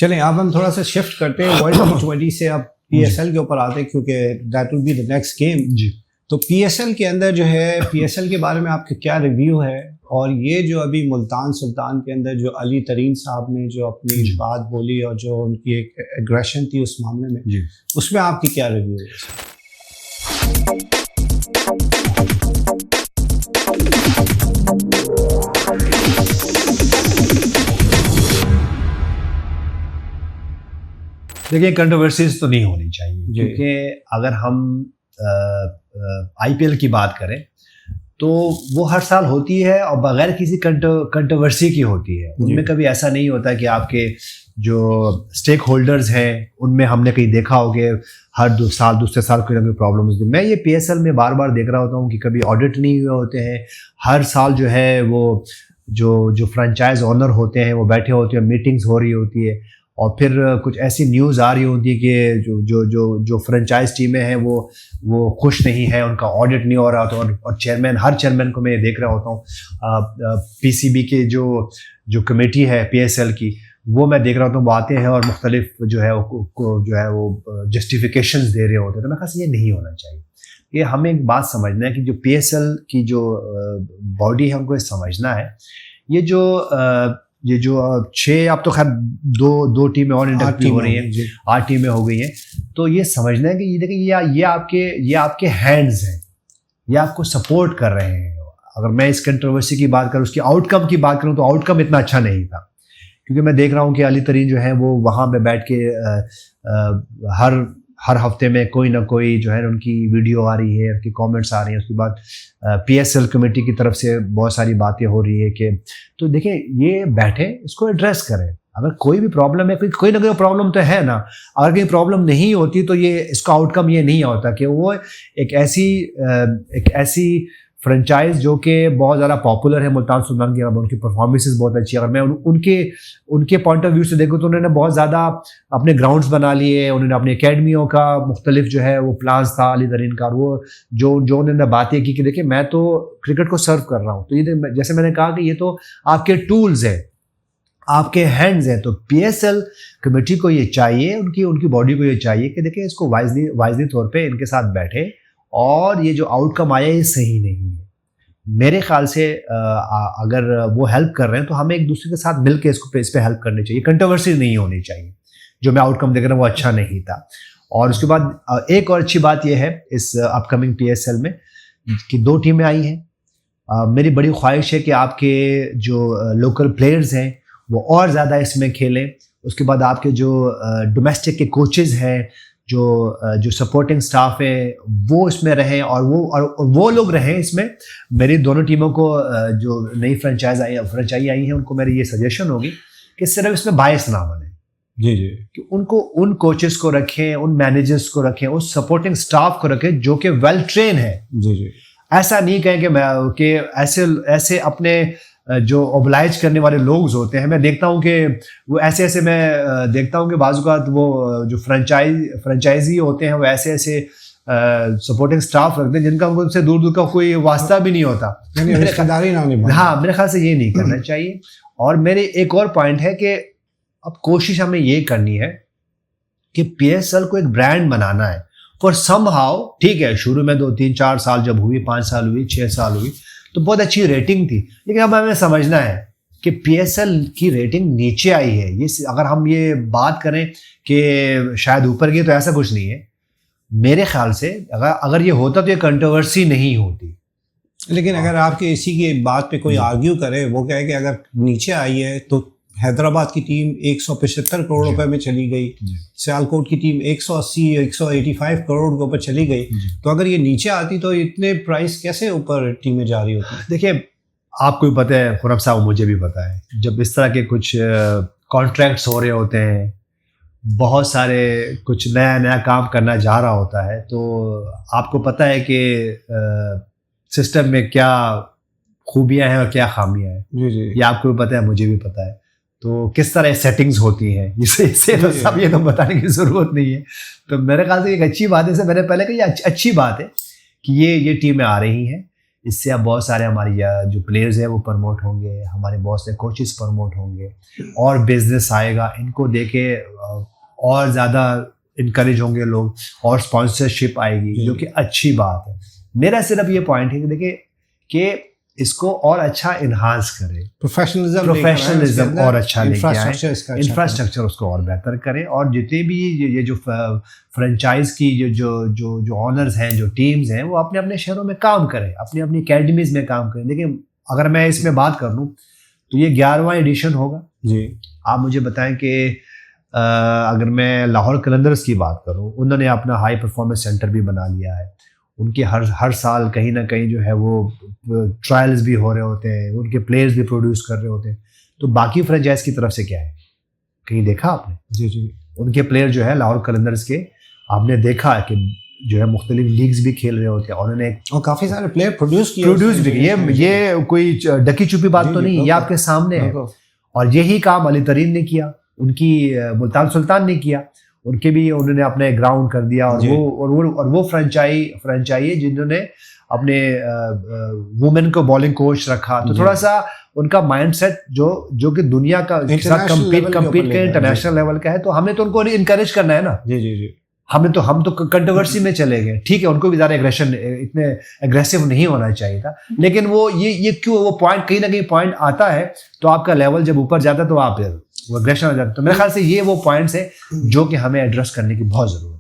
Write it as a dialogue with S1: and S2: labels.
S1: चलें अब हम थोड़ा सा शिफ्ट करते हैं वर्ल्ड T20 से अब PSL के ऊपर आते हैं, क्योंकि that will be the next game जी। तो PSL के अंदर जो है, PSL के बारे में आपका क्या रिव्यू है, और ये जो अभी मुल्तान सुल्तान के अंदर जो अली तरीन साहब ने जो अपनी बात बोली और जो उनकी एक एग्रेशन थी उस मामले में जी, उसमें आपकी क्या रिव्यू है?
S2: देखिए, कंट्रोवर्सीज तो नहीं होनी चाहिए, क्योंकि अगर हम IPL की बात करें तो वो हर साल होती है और बगैर किसी कंट्रोवर्सी की होती है। उनमें कभी ऐसा नहीं होता कि आपके जो स्टेक होल्डर्स हैं उनमें हमने कहीं देखा हो कि हर दूसरे साल कोई ना कोई प्रॉब्लम होती है। मैं ये PSL में बार बार देख रहा होता हूँ कि कभी ऑडिट नहीं हुए होते हैं। हर साल जो है वो जो फ्रेंचाइज ओनर होते हैं वो बैठे होते हैं, मीटिंग्स हो रही होती है, और फिर कुछ ऐसी न्यूज़ आ रही होती है कि जो फ्रेंचाइज टीमें हैं वो खुश नहीं है, उनका ऑडिट नहीं हो रहा होता। और हर चेयरमैन को मैं देख रहा होता हूँ, PCB के जो कमेटी है PSL की, वो मैं देख रहा होता हूँ, वो आते हैं और मुख्तलिफ जो है वो जस्टिफिकेशंस दे रहे होते हैं। तो मेरे ख्याल से ये नहीं होना चाहिए। ये हमें एक बात समझना है कि जो PSL की जो बॉडी है हमको ये समझना है, ये जो 6 अब तो खैर दो टीमें और इंडक्टिव हो रही हैं, 8 टीमें हो गई हैं। तो ये समझना है कि ये देखिए ये आपके हैंड्स हैं, ये आपको सपोर्ट कर रहे हैं। अगर मैं इस कंट्रोवर्सी की बात करूँ, उसकी आउटकम की बात करूँ, तो आउटकम इतना अच्छा नहीं था, क्योंकि मैं देख रहा हूँ कि अली तरीन जो है वो वहाँ पे बैठ के हर हफ्ते में कोई ना कोई जो है उनकी वीडियो आ रही है, उनकी कमेंट्स आ रही हैं। उसके बाद PSL कमेटी की तरफ से बहुत सारी बातें हो रही है कि तो देखिए ये बैठे इसको एड्रेस करें। अगर कोई भी प्रॉब्लम है, कोई ना कोई प्रॉब्लम तो है ना। अगर कोई प्रॉब्लम नहीं होती तो ये इसका आउटकम ये नहीं होता कि वो एक ऐसी फ्रेंचाइज जो कि बहुत ज़्यादा पॉपुलर है मुल्तान सुल्तान की, उनकी परफॉर्मेंसेस बहुत अच्छी है। अगर मैं उनके पॉइंट ऑफ व्यू से देखूँ तो उन्होंने बहुत ज़्यादा अपने ग्राउंड्स बना लिए, उन्होंने अपनी एकेडमियों का मुख्तलिफ जो है वो प्लान्स था अली तरीन का, वो जो उन्होंने बातें की कि देखिए मैं तो क्रिकेट को सर्व कर रहा हूँ। तो ये जैसे मैंने कहा कि ये तो आपके टूल्स हैं, आपके हैंड्स हैं। तो PSL कमेटी को ये चाहिए, उनकी बॉडी को ये चाहिए कि देखिए इसको वाइजली तौर पर इनके साथ बैठे, और ये जो आउटकम आया ये सही नहीं है। मेरे ख्याल से अगर वो हेल्प कर रहे हैं तो हमें एक दूसरे के साथ मिलकर इस पे हेल्प करनी चाहिए। कंट्रोवर्सी नहीं होनी चाहिए। जो मैं आउटकम देख रहा हूँ वो अच्छा नहीं था। और उसके बाद एक और अच्छी बात यह है इस अपकमिंग PSL में कि 2 टीमें आई हैं। मेरी बड़ी ख्वाहिश है कि आपके जो लोकल प्लेयर्स हैं वो और ज़्यादा इसमें खेलें। उसके बाद आपके जो डोमेस्टिक के कोचेज़ हैं, जो सपोर्टिंग स्टाफ है, वो इसमें रहें, और वो लोग रहें इसमें। मेरी दोनों टीमों को जो नई फ्रेंचाइज आई हैं उनको मेरी ये सजेशन होगी कि सिर्फ इसमें बायस ना बने
S1: जी कि
S2: उन कोचेस को रखें, उन मैनेजर्स को रखें, उस सपोर्टिंग स्टाफ को रखें जो कि वेल ट्रेन है।
S1: जी
S2: ऐसा नहीं कहें कि ऐसे अपने जो ओबलाइज करने वाले लोग होते हैं, मैं देखता हूँ कि वो ऐसे मैं देखता हूँ कि बाज़-औक़ात वो जो फ्रेंचाइजी होते हैं वो ऐसे सपोर्टिंग स्टाफ रखते हैं जिनका उनसे दूर का कोई वास्ता भी नहीं होता। हाँ, मेरे ख्याल से ये नहीं करना चाहिए। और मेरे एक और पॉइंट है कि अब कोशिश हमें ये करनी है कि PSL को एक ब्रांड बनाना है। फॉर समहाउ ठीक है, शुरू में 2, 3, 4 साल जब हुई, 5 साल हुई, 6 साल हुई, तो बहुत अच्छी रेटिंग थी। लेकिन अब हमें समझना है कि PSL की रेटिंग नीचे आई है। ये अगर हम ये बात करें कि शायद ऊपर गई, तो ऐसा कुछ नहीं है। मेरे ख्याल से अगर ये होता तो ये कंट्रोवर्सी नहीं होती।
S1: लेकिन अगर आपके इसी की बात पे कोई आर्ग्यू करे, वो कहे कि अगर नीचे आई है तो हैदराबाद की टीम 175 करोड़ रुपए में चली गई, सियालकोट की टीम 180-185 करोड़ के ऊपर चली गई, तो अगर ये नीचे आती तो इतने प्राइस कैसे ऊपर टीमें जा रही होती?
S2: देखिए, आपको भी पता है खुरम साहब, मुझे भी पता है, जब इस तरह के कुछ कॉन्ट्रैक्ट्स हो रहे होते हैं, बहुत सारे कुछ नया काम करना जा रहा होता है, तो आपको पता है कि सिस्टम में क्या खूबियाँ हैं और क्या खामियाँ हैं।
S1: जी
S2: ये आपको भी पता है, मुझे भी पता है। तो किस तरह सेटिंग्स होती हैं, इससे तो सब ये तो बताने की ज़रूरत नहीं है। तो मेरे ख्याल से एक अच्छी बात है, मैंने पहले कही अच्छी बात है कि ये टीमें आ रही हैं। इससे अब बहुत सारे हमारी जो प्लेयर्स हैं वो प्रमोट होंगे, हमारे बहुत से कोचेस प्रमोट होंगे और बिजनेस आएगा, इनको देके और ज़्यादा इनकरेज होंगे लोग और स्पॉन्सरशिप आएगी, जो कि अच्छी बात है। मेरा सिर्फ ये पॉइंट है कि देखिए कि इसको और अच्छा इन्हांस करें, प्रोफेशनलिज्म और अच्छा लेके आए, इंफ्रास्ट्रक्चर उसको और बेहतर करें, और जितने भी ये जो फ्रेंचाइज की जो ऑनर्स हैं, जो टीम्स हैं, वो अपने अपने शहरों में काम करें, अपनी अपनी अकेडमीज में काम करें। देखिए अगर मैं इसमें बात कर लूँ तो ये 11वां एडिशन होगा
S1: जी।
S2: आप मुझे बताएं कि अगर मैं लाहौर कलंदर्स की बात करूँ, उन्होंने अपना हाई परफॉर्मेंस सेंटर भी बना लिया है। उनके हर साल कहीं ना कहीं जो है वो ट्रायल्स भी हो रहे होते हैं, उनके प्लेयर्स भी प्रोड्यूस कर रहे होते हैं। तो बाकी फ्रेंचाइज की तरफ से क्या है, कहीं देखा आपने?
S1: जी जी।
S2: उनके प्लेयर जो है लाहौर कलंदर्स के, आपने देखा कि जो है मुख्तलिफ लीग्स भी खेल रहे होते हैं, और उन्होंने
S1: और काफ़ी सारे प्लेयर प्रोड्यूस भी
S2: किए। ये कोई डकी छुपी बात तो नहीं, ये आपके सामने है। और यही काम अली तरीन ने किया, उनकी मुल्तान सुल्तान ने किया, उनके भी उन्होंने अपने ग्राउंड कर दिया। और वो फ्रेंचाइजी जिन्होंने अपने वुमेन को बॉलिंग कोच रखा, तो थोड़ा सा उनका माइंडसेट जो कि दुनिया का साथ कम्पीट के इंटरनेशनल लेवल का है, तो हमें तो उनको इनकरेज करना है ना।
S1: जी जी जी।
S2: हम तो कंट्रोवर्सी में चले गए, ठीक है, उनको भी ज़्यादा इतने एग्रेसिव नहीं होना चाहिए था, लेकिन वो ये क्यों वो पॉइंट कहीं ना कहीं पॉइंट आता है, तो आपका लेवल जब ऊपर जाता है तो आप वो एग्रेशन हो जाता है। तो मेरे ख्याल से ये वो पॉइंट्स है जो कि हमें एड्रेस करने की बहुत ज़रूरत है।